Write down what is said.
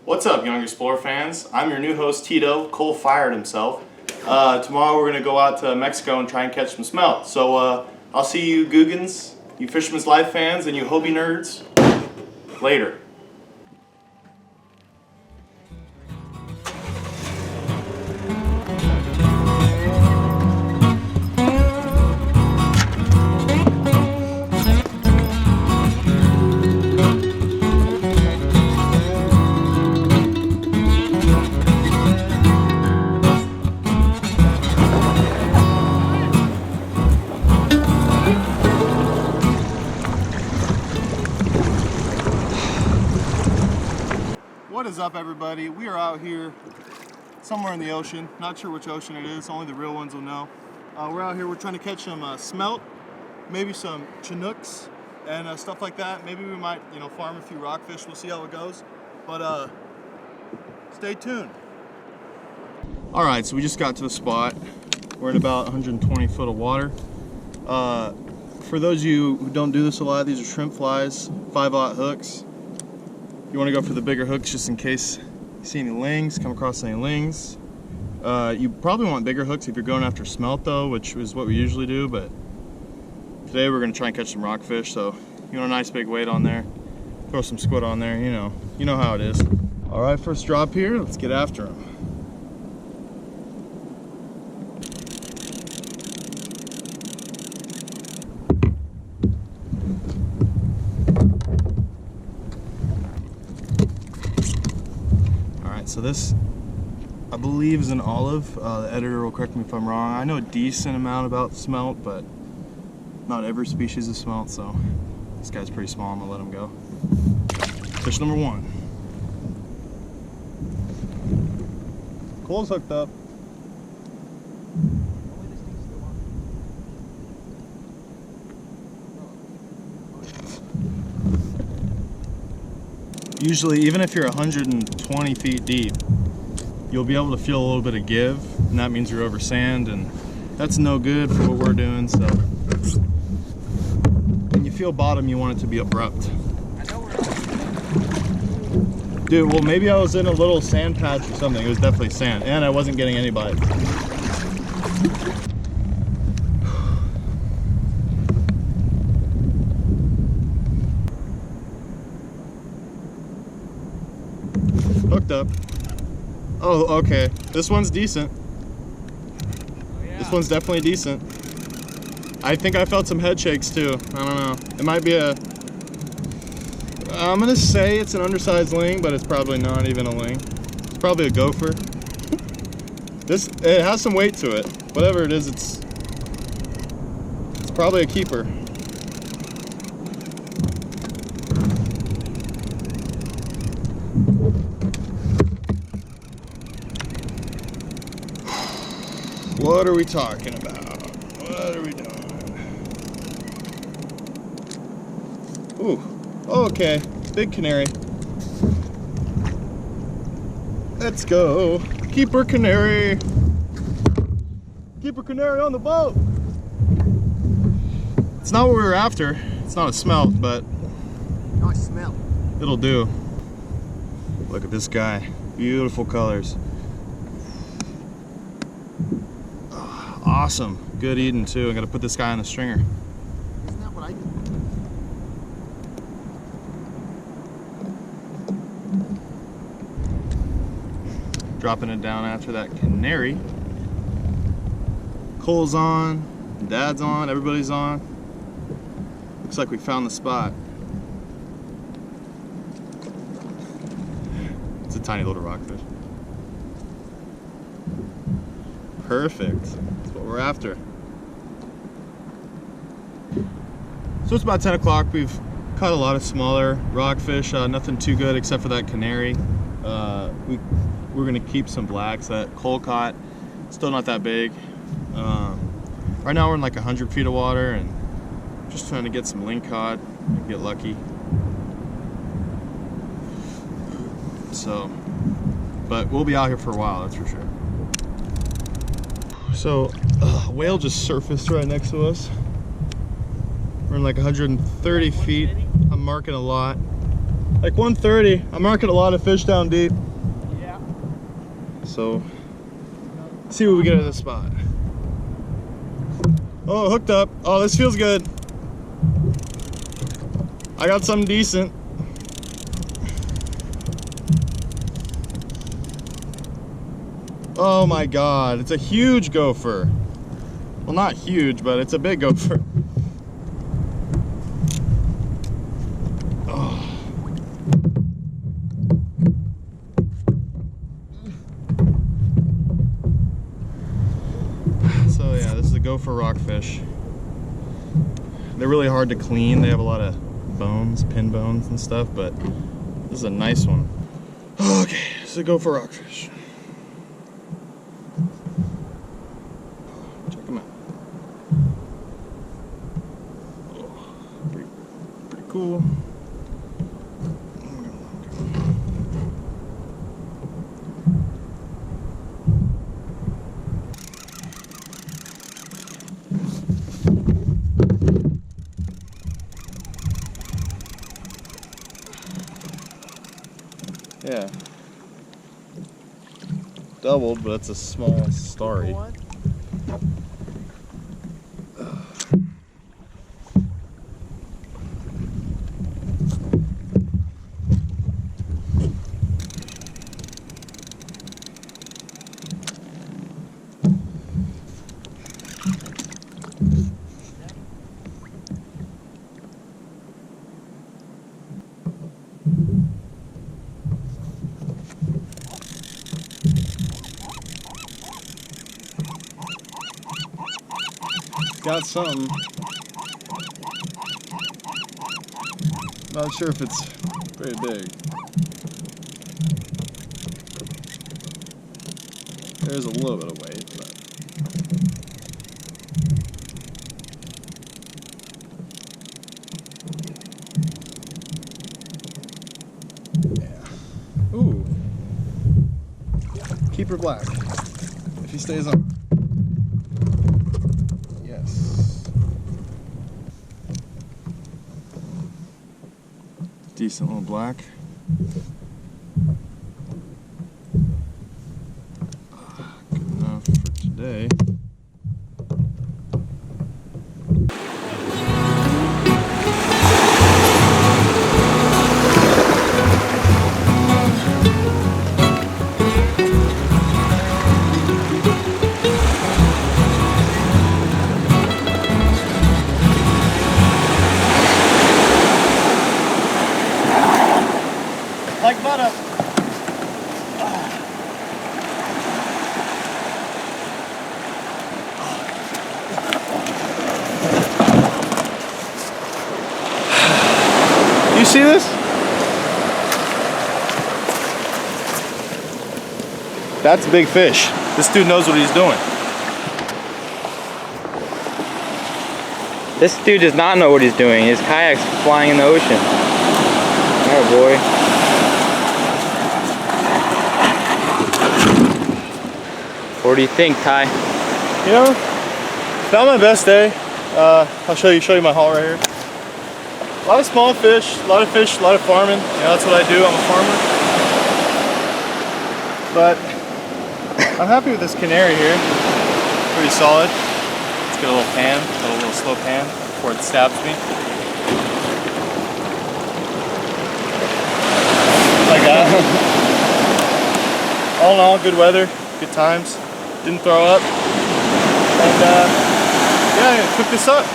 What's up, Young Explorer fans? I'm your new host, Tito. Cole fired himself. Tomorrow we're going to go out to Mexico and try and catch some smelt. So I'll see you Googans, you Fisherman's Life fans, and you Hobie nerds later. What is up, everybody? We are out here somewhere in the ocean. Not sure which ocean it is, only the real ones will know. We're out here, we're trying to catch some smelt, maybe some Chinooks and stuff like that. Maybe we might, farm a few rockfish. We'll see how it goes. But stay tuned. All right, so we just got to the spot. We're in about 120 foot of water. For those of you who don't do this a lot, these are shrimp flies, 5/0 hooks. You want to go for the bigger hooks just in case you see any lings, come across any lings. You probably want bigger hooks if you're going after smelt though, which is what we usually do, but today we're going to try and catch some rockfish, so you want a nice big weight on there. Throw some squid on there, you know how it is. All right, first drop here, let's get after them. So this, I believe, is an olive. The editor will correct me if I'm wrong. I know a decent amount about smelt, but not every species of smelt, so this guy's pretty small. I'm gonna let him go. Fish number one. Cole's hooked up. Usually, even if you're 120 feet deep, you'll be able to feel a little bit of give, and that means you're over sand, and that's no good for what we're doing. So when you feel bottom, you want it to be abrupt. Dude, well, maybe I was in a little sand patch or something. It was definitely sand, and I wasn't getting any bites. Hooked up. Oh, okay. This one's decent. Oh, yeah. This one's definitely decent. I think I felt some head shakes too. I don't know. It might be I'm gonna say it's an undersized ling, but it's probably not even a ling. It's probably a gopher. It has some weight to it. Whatever it is, it's probably a keeper. What are we talking about? What are we doing? Ooh, okay, big canary. Let's go. Keeper canary. Keeper canary on the boat. It's not what we were after. It's not a smelt, but nice smell. It'll do. Look at this guy. Beautiful colors. Awesome. Good eating too. I'm gonna put this guy on the stringer. Isn't that what I do? Dropping it down after that canary. Cole's on, Dad's on, everybody's on. Looks like we found the spot. It's a tiny little rockfish. Perfect. That's what we're after. So it's about 10 o'clock. We've caught a lot of smaller rockfish. Nothing too good except for that canary. We're gonna keep some blacks that Cole caught. Still not that big. Right now we're in like 100 feet of water and just trying to get some ling caught and get lucky. So, but we'll be out here for a while, that's for sure. So, a whale just surfaced right next to us. We're in like 130 feet. I'm marking a lot. Like 130. I'm marking a lot of fish down deep. Yeah. So, let's see what we get at this spot. Oh, hooked up. Oh, this feels good. I got something decent. Oh my God, it's a huge gopher. Well, not huge, but it's a big gopher. Oh. So yeah, this is a gopher rockfish. They're really hard to clean. They have a lot of bones, pin bones and stuff, but this is a nice one. Okay, this is a gopher rockfish. Check them out. Oh, pretty cool. Yeah. Doubled, but it's a small starry. Got something. Not sure if it's very big. There's a little bit of weight, but yeah. Ooh. Keeper black. If he stays on. Yes. Decent little black. Good enough for today. Like butter. You see this? That's a big fish. This dude knows what he's doing. This dude does not know what he's doing. His kayak's flying in the ocean. Oh boy. What do you think, Ty? You know, not my best day. I'll show you my haul right here. A lot of small fish, a lot of farming. You know, that's what I do. I'm a farmer. But I'm happy with this canary here. Pretty solid. Let's get a little pan, a little slow pan before it stabs me. Like that. All in all, good weather, good times. Didn't throw up. And yeah, I'm gonna cook this up.